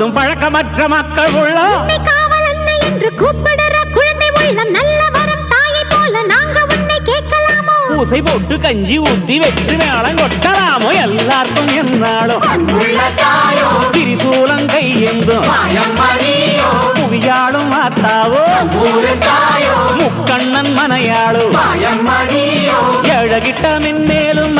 முழுதும் பழக்கமற்ற மக்கள் உள்ளம் காவலன்னை என்று கூப்பிடுற குழந்தை உள்ளம் நல்ல வரம் தாயை போல நாங்க உன்னை கேட்கலாமோ பூசை போட்டு கஞ்சி ஊத்தி வெற்றி மேளம் கொட்டலாமோ எல்லாருக்கும் என்னாலும் திரிசூலம் கையெந்தும் புவியாளும் மாத்தாவோ முக்கண்ணன் மனையாளும் ஏழகிட்ட மின்மேலும்